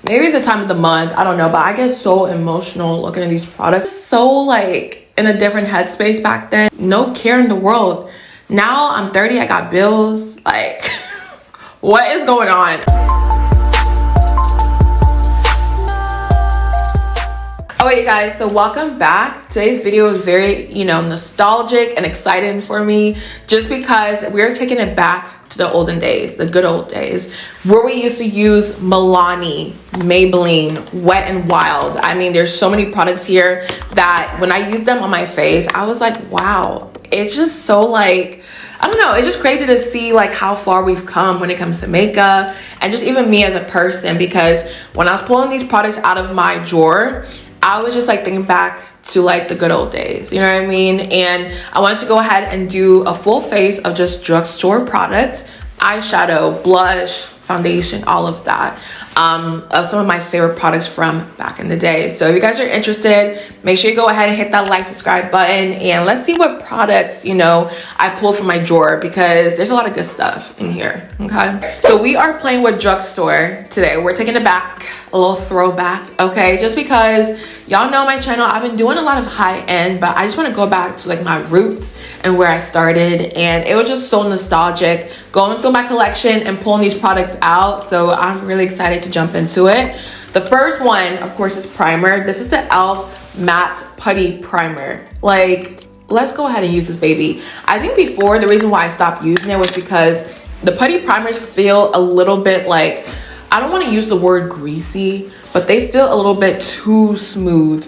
maybe it's the time of the month, I don't know, but I get so emotional looking at these products. So like in a different headspace back then. No care in the world. Now I'm 30, I got bills. Like, what is going on? Okay, you guys, so welcome back. Today's video is very, nostalgic and exciting for me, just because we're taking it back to the olden days, the good old days, where we used to use Milani, Maybelline, Wet n Wild. I mean, there's so many products here that when I used them on my face, I was like, wow, it's just so like, I don't know, it's just crazy to see like how far we've come when it comes to makeup and just even me as a person, because when I was pulling these products out of my drawer, I was just like thinking back to like the good old days, you know what I mean? And I wanted to go ahead and do a full face of just drugstore products, eyeshadow, blush, foundation, all of that, of some of my favorite products from back in the day. So if you guys are interested, make sure you go ahead and hit that like, subscribe button, and let's see what products, I pulled from my drawer, because there's a lot of good stuff in here, okay? So we are playing with drugstore today. We're taking it back, a little throwback, okay? Just because y'all know my channel, I've been doing a lot of high end, but I just want to go back to like my roots and where I started, and it was just so nostalgic going through my collection and pulling these products out. So I'm really excited to jump into it. The first one, of course, is primer. This is the e.l.f. matte putty primer. Like, let's go ahead and use this baby. I think before, the reason why I stopped using it was because the putty primers feel a little bit like, I don't want to use the word greasy, but they feel a little bit too smooth,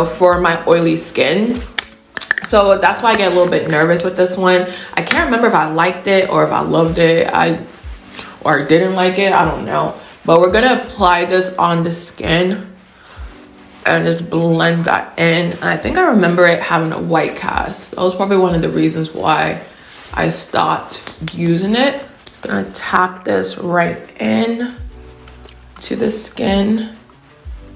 for my oily skin. So that's why I get a little bit nervous with this one. I can't remember if I liked it or if I loved it or didn't like it. I don't know. But we're going to apply this on the skin and just blend that in. And I think I remember it having a white cast. That was probably one of the reasons why I stopped using it. I'm going to tap this right in to the skin.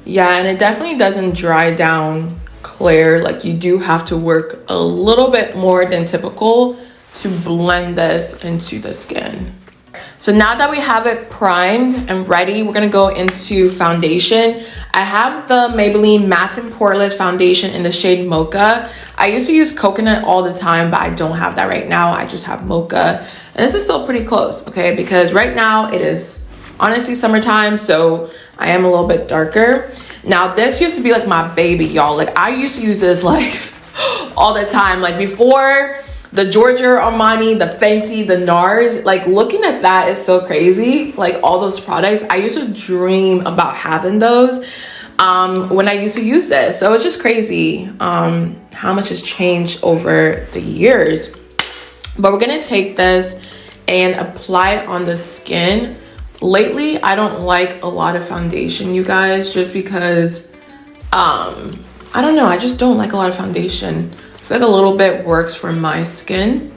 Yeah, and it definitely doesn't dry down clear. Like, you do have to work a little bit more than typical to blend this into the skin. So now that we have it primed and ready, we're gonna go into foundation. I have the Maybelline Matte and Poreless foundation in the shade Mocha. I used to use coconut all the time, but I don't have that right now. I just have Mocha, and this is still pretty close, okay? Because right now it is honestly summertime, so I am a little bit darker. Now this used to be like my baby, y'all. Like, I used to use this like all the time. Like, before the Giorgio Armani, the Fenty, the NARS, like, looking at that is so crazy. Like, all those products, I used to dream about having those when I used to use this. So it's just crazy how much has changed over the years. But we're gonna take this and apply it on the skin. Lately, I don't like a lot of foundation, you guys, just because, I don't know, I just don't like a lot of foundation. I feel like a little bit works for my skin.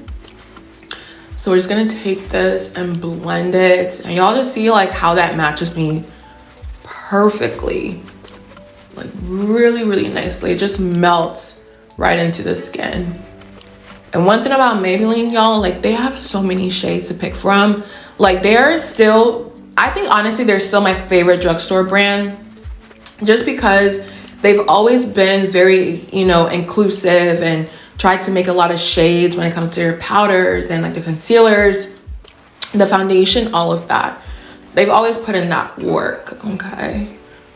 So we're just gonna take this and blend it. And y'all just see like how that matches me perfectly. Like, really, really nicely. It just melts right into the skin. And one thing about Maybelline, y'all, like, they have so many shades to pick from. Like, they're still, I think honestly, they're still my favorite drugstore brand, just because they've always been very, inclusive and tried to make a lot of shades when it comes to their powders and like the concealers, the foundation, all of that. They've always put in that work, okay?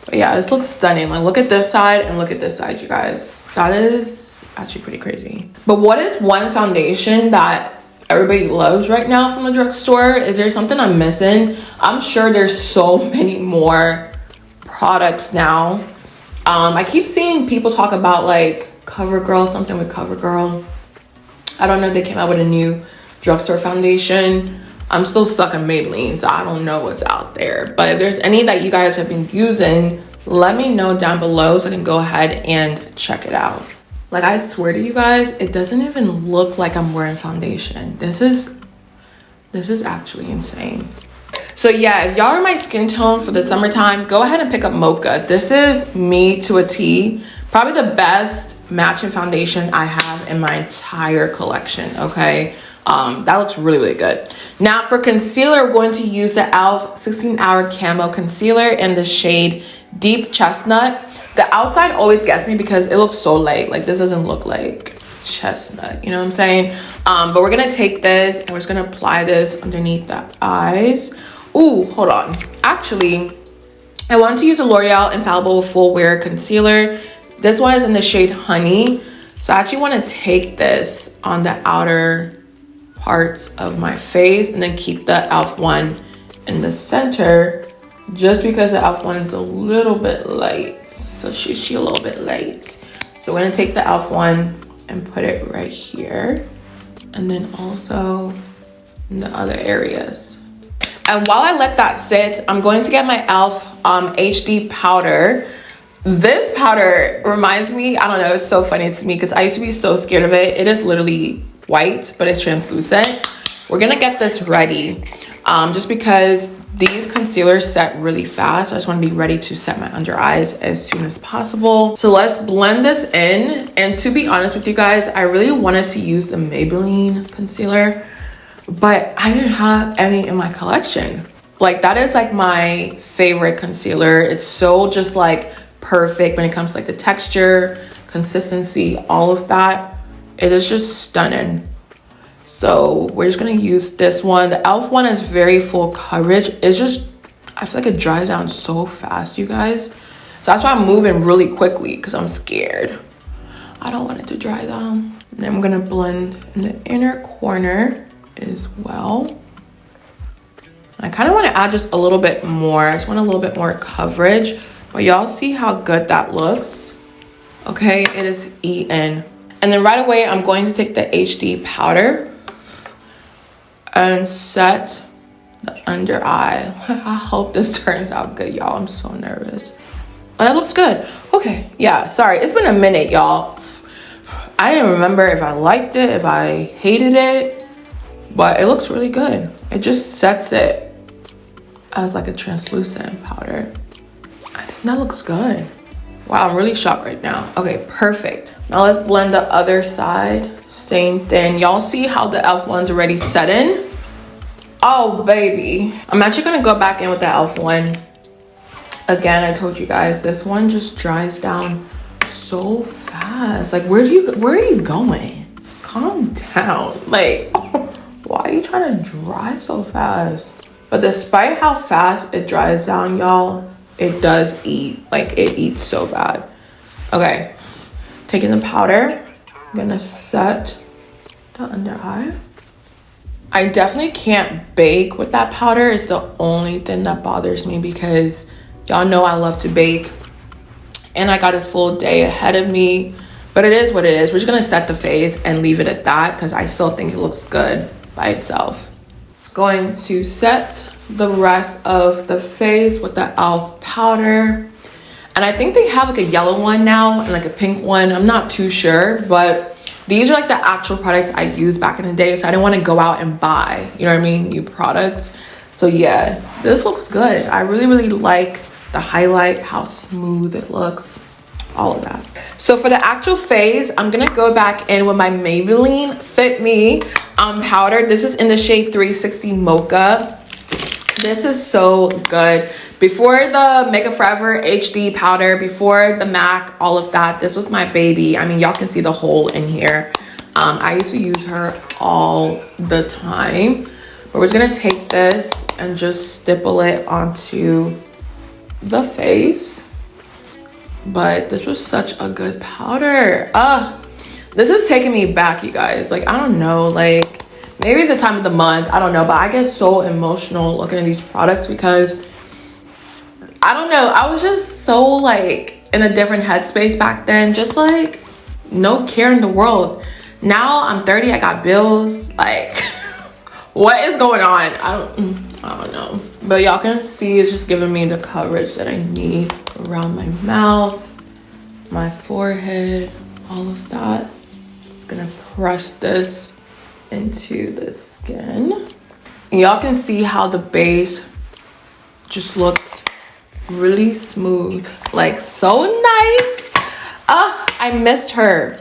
But yeah, this looks stunning. Like, look at this side and look at this side, you guys. That is actually pretty crazy. But what is one foundation that everybody loves right now from the drugstore? Is there something I'm missing? I'm sure there's so many more products now. I keep seeing people talk about like CoverGirl, something with CoverGirl. I don't know if they came out with a new drugstore foundation. I'm still stuck in Maybelline, so I don't know what's out there. But if there's any that you guys have been using, let me know down below so I can go ahead and check it out. Like, I swear to you guys, it doesn't even look like I'm wearing foundation. This is actually insane. So yeah, if y'all are my skin tone for the summertime, go ahead and pick up Mocha. This is me to a T. Probably the best matching foundation I have in my entire collection, okay? That looks really, really good. Now for concealer, we're going to use the e.l.f. 16-Hour Camo Concealer in the shade Deep Chestnut. The outside always gets me because it looks so light. Like this doesn't look like chestnut, you know what I'm saying? But we're gonna take this and we're just gonna apply this underneath the eyes. Ooh, hold on. Actually, I want to use a L'Oreal Infallible Full Wear Concealer. This one is in the shade Honey. So I actually want to take this on the outer parts of my face and then keep the e.l.f. one in the center, just because the e.l.f. one is a little bit light. So she's a little bit light. So we're gonna take the e.l.f. one and put it right here, and then also in the other areas. And while I let that sit, I'm going to get my e.l.f. HD powder. This powder reminds me, I don't know, it's so funny to me because I used to be so scared of it. It is literally white, but it's translucent. We're gonna get this ready just because these concealers set really fast. I just want to be ready to set my under eyes as soon as possible. So let's blend this in. And to be honest with you guys, I really wanted to use the Maybelline concealer, but I didn't have any in my collection. Like that is like my favorite concealer. It's so just like perfect when it comes to like the texture, consistency, all of that. It is just stunning. So we're just gonna use this one. The e.l.f. one is very full coverage. It's just, I feel like it dries down so fast, you guys. So that's why I'm moving really quickly because I'm scared. I don't want it to dry down. And then I'm gonna blend in the inner corner as well. I kind of want to add just a little bit more. I just want a little bit more coverage. But y'all see how good that looks? Okay, it is eaten. And then right away, I'm going to take the HD powder and set the under eye. I hope this turns out good, y'all. I'm so nervous. Oh, that looks good. Okay, yeah, sorry. It's been a minute, y'all. I didn't remember if I liked it, if I hated it, but it looks really good. It just sets it as like a translucent powder. I think that looks good. Wow, I'm really shocked right now. Okay, perfect. Now let's blend the other side. Same thing. Y'all see how the e.l.f. one's already set in? Oh, baby. I'm actually gonna go back in with the e.l.f. one. Again, I told you guys, this one just dries down so fast. Like, where are you going? Calm down. Like, why are you trying to dry so fast? But despite how fast it dries down, y'all, it does eat. Like, it eats so bad. Okay, taking the powder, I'm gonna set the under eye. I definitely can't bake with that powder. It's the only thing that bothers me because y'all know I love to bake and I got a full day ahead of me, but it is what it is. We're just gonna set the face and leave it at that because I still think it looks good by itself. It's going to set the rest of the face with the e.l.f. powder. And I think they have like a yellow one now and like a pink one. I'm not too sure, but these are like the actual products I used back in the day. So I didn't want to go out and buy, you know what I mean, new products. So yeah, this looks good. I really, really like the highlight, how smooth it looks, all of that. So for the actual face, I'm gonna go back in with my Maybelline Fit Me powder. This is in the shade 360 Mocha. This is so good. Before the Makeup Forever HD powder, before the MAC, all of that, this was my baby. I mean, y'all can see the hole in here. I used to use her all the time. But we're just gonna take this and just stipple it onto the face. But this was such a good powder. This is taking me back, you guys. Like, I don't know, like, maybe it's the time of the month, I don't know, but I get so emotional looking at these products because I don't know, I was just so like in a different headspace back then, just like no care in the world. Now I'm 30, I got bills, like what is going on? I don't know, but y'all can see it's just giving me the coverage that I need around my mouth, my forehead, all of that. I'm gonna press this into the skin. Y'all can see how the base just looks really smooth, like so nice. I missed her.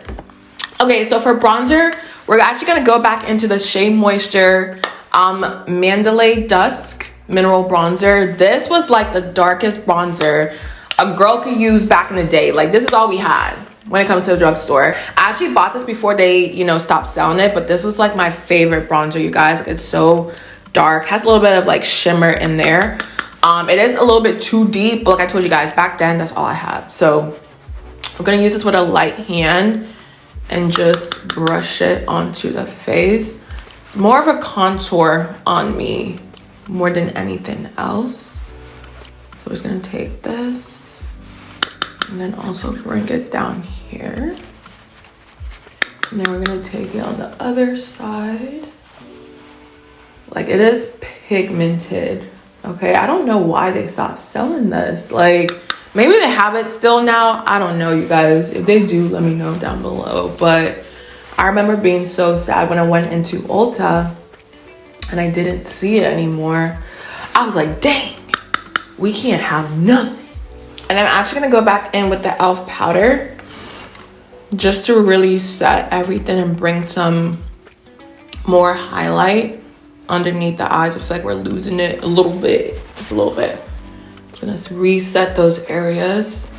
Okay, so for bronzer, We're actually gonna go back into the Shea Moisture Mandalay Dusk Mineral Bronzer. This was like the darkest bronzer a girl could use back in the day. Like, this is all we had when it comes to the drugstore. I actually bought this before they, you know, stopped selling it, but this was like my favorite bronzer, you guys. Like, it's so dark, has a little bit of like shimmer in there. It is a little bit too deep, but like I told you guys back then, that's all I had. So we're gonna use this with a light hand and just brush it onto the face. It's more of a contour on me more than anything else. So we're just gonna take this and then also bring it down here. And then we're gonna take it on the other side. Like, it is pigmented, okay? I don't know why they stopped selling this. Like, maybe they have it still now. I don't know, you guys. If they do, let me know down below. But I remember being so sad when I went into Ulta and I didn't see it anymore. I was like, dang, we can't have nothing. And I'm actually gonna go back in with the e.l.f. powder just to really set everything and bring some more highlight underneath the eyes. I feel like we're losing it a little bit, just a little bit. I'm gonna reset those areas.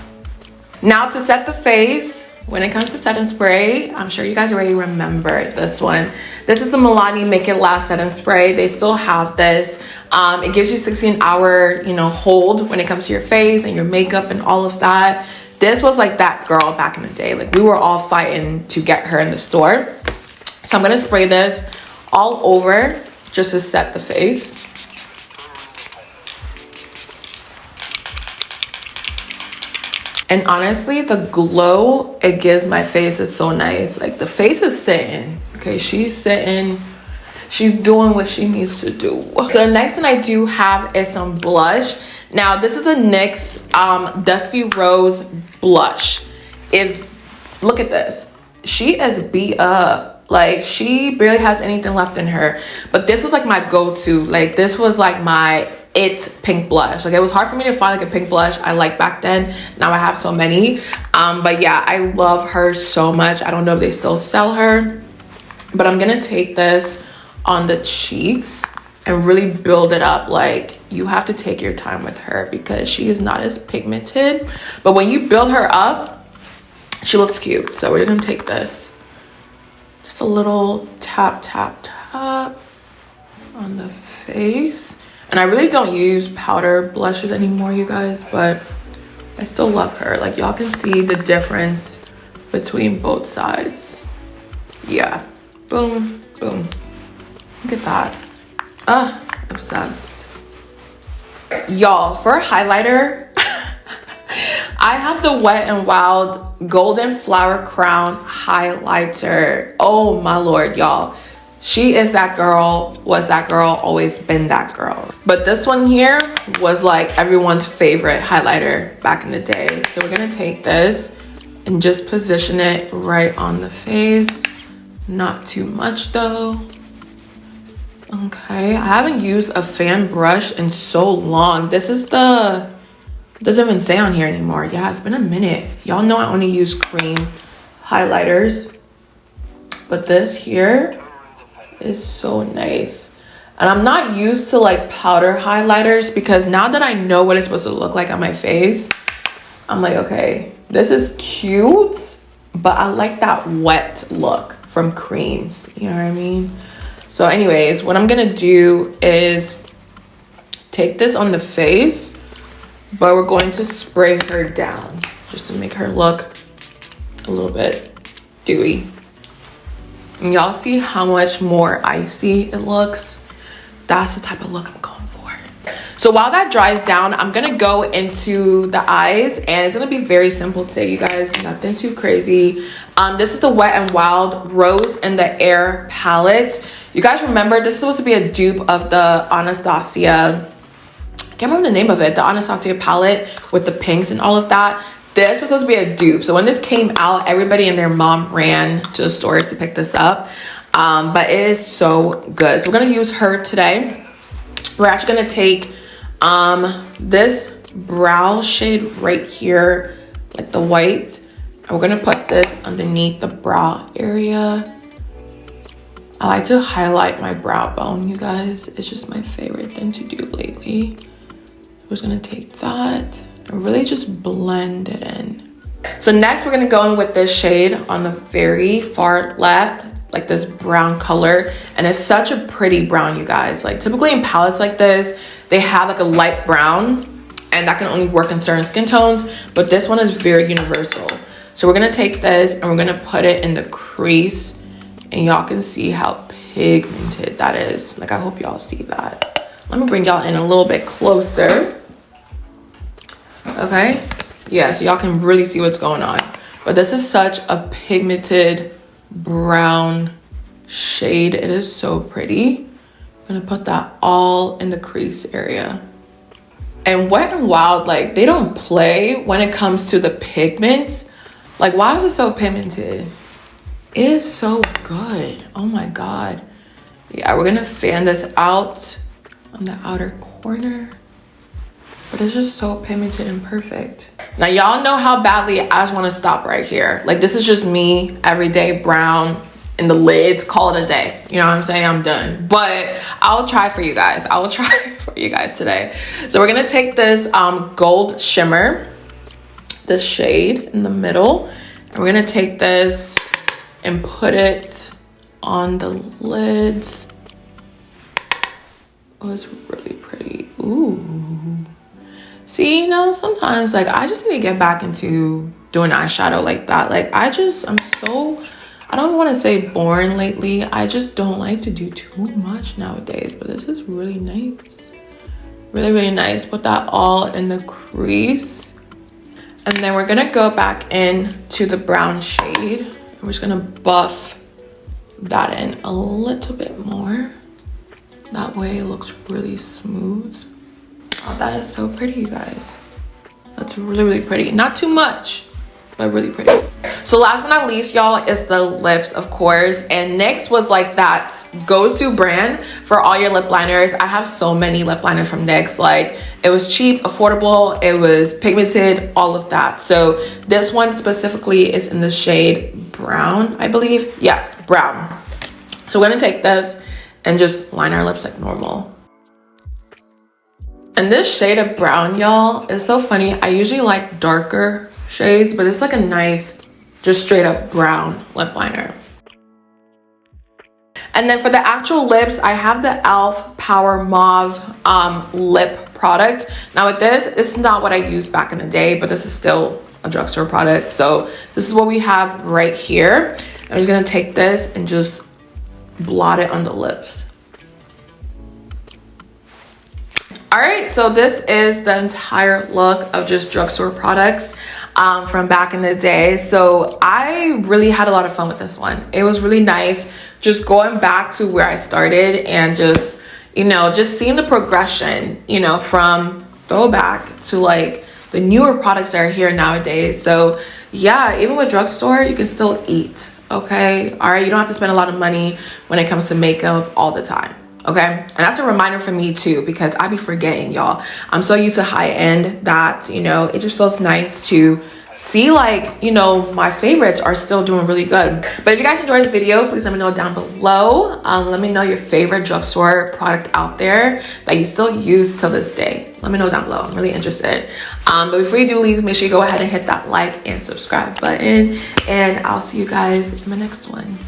Now to set the face, when it comes to setting spray, I'm sure you guys already remember this one. This is the Milani Make It Last setting spray. They still have this. It gives you 16-hour, you know, hold when it comes to your face and your makeup and all of that. This was like that girl back in the day. Like, we were all fighting to get her in the store. So I'm gonna spray this all over just to set the face. And honestly, the glow it gives my face is so nice. Like, the face is sitting, okay? She's sitting, she's doing what she needs to do. So the next thing I do have is some blush. Now, this is a NYX Dusty Rose blush. Look at this. She is beat up. Like, she barely has anything left in her. But this was like my go-to. Like, this was like my pink blush. Like, it was hard for me to find like a pink blush I liked back then. Now I have so many. But yeah, I love her so much. I don't know if they still sell her, but I'm gonna take this on the cheeks and really build it up. Like, you have to take your time with her because she is not as pigmented, but when you build her up, she looks cute. So we're gonna take this, just a little tap on the face. And I really don't use powder blushes anymore, you guys, but I still love her. Like, y'all can see the difference between both sides. Yeah, boom, boom. Look at that. Obsessed. Y'all, for a highlighter, I have the Wet n Wild Golden Flower Crown highlighter. Oh my Lord, y'all. She is that girl, was that girl, always been that girl. But this one here was like everyone's favorite highlighter back in the day. So we're gonna take this and just position it right on the face. Not too much though. Okay, I haven't used a fan brush in so long. This is the, it doesn't even say on here anymore. Yeah, it's been a minute. Y'all know I only use cream highlighters. But this here is so nice. And I'm not used to like powder highlighters because now that I know what it's supposed to look like on my face, I'm like, okay, this is cute, but I like that wet look from creams, you know what I mean? So anyways, what I'm gonna do is take this on the face, but we're going to spray her down just to make her look a little bit dewy. And y'all see how much more icy it looks? That's the type of look I'm going for. So while that dries down, I'm gonna go into the eyes, and it's gonna be very simple today, you guys. Nothing too crazy. This is the Wet n Wild Rose in the Air palette. You guys remember, this is supposed to be a dupe of the Anastasia, I can't remember the name of it, the Anastasia palette with the pinks and all of that. This was supposed to be a dupe. So when this came out, everybody and their mom ran to the stores to pick this up. But it is so good. So we're gonna use her today. We're actually gonna take this brow shade right here, like the white, and we're gonna put this underneath the brow area I like to highlight my brow bone, you guys. It's just my favorite thing to do lately. I'm just gonna take that and really just blend it in. So next we're gonna go in with this shade on the very far left, like this brown color. And it's such a pretty brown, you guys. Like typically in palettes like this, they have like a light brown, and that can only work in certain skin tones, but this one is very universal. So we're gonna take this and we're gonna put it in the crease, and y'all can see how pigmented that is. Like I hope y'all see that. Let me bring y'all in a little bit closer. Okay, yeah, so y'all can really see what's going on. But this is such a pigmented brown shade. It is so pretty. I'm gonna put that all in the crease area. And Wet n Wild, like they don't play when it comes to the pigments. Like why is it so pigmented? It is so good. Oh my God. Yeah, we're gonna fan this out on the outer corner. But it's just so pigmented and perfect. Now y'all know how badly I just wanna stop right here. Like this is just me, everyday brown in the lids, call it a day. You know what I'm saying? I'm done. But I'll try for you guys. I will try for you guys today. So we're gonna take this gold shimmer, this shade in the middle, and we're gonna take this and put it on the lids. Oh, it's really pretty. Ooh. See, you know, sometimes like I just need to get back into doing eyeshadow like that. Like I don't want to say boring lately. I just don't like to do too much nowadays, but this is really nice. Really, really nice. Put that all in the crease. And then we're gonna go back in to the brown shade. We're just gonna buff that in a little bit more. That way it looks really smooth. Oh, that is so pretty, you guys. That's really, really pretty. Not too much, but really pretty. So last but not least, y'all, is the lips, of course. And NYX was like that go-to brand for all your lip liners. I have so many lip liners from NYX. Like it was cheap, affordable, it was pigmented, all of that. So this one specifically is in the shade brown, I believe. Yes, brown. So we're gonna take this and just line our lips like normal. And this shade of brown, y'all, is so funny. I usually like darker shades, but it's like a nice, just straight up brown lip liner. And then for the actual lips, I have the e.l.f. Power Mauve lip product. Now with this, it's not what I used back in the day, but this is still a drugstore product. So this is what we have right here. I'm just gonna take this and just blot it on the lips. All right, so this is the entire look of just drugstore products from back in the day. So I really had a lot of fun with this one. It was really nice just going back to where I started and just, you know, just seeing the progression, you know, from Throwback to like the newer products that are here nowadays. So yeah, even with drugstore, you can still eat, okay? All right, you don't have to spend a lot of money when it comes to makeup all the time. Okay, and that's a reminder for me too, because I be forgetting, y'all. I'm so used to high end that, you know, it just feels nice to see like, you know, my favorites are still doing really good. But if you guys enjoyed this video, please let me know down below. Let me know your favorite drugstore product out there that you still use till this day. Let me know down below. I'm really interested. But before you do leave, make sure you go ahead and hit that like and subscribe button, and I'll see you guys in my next one.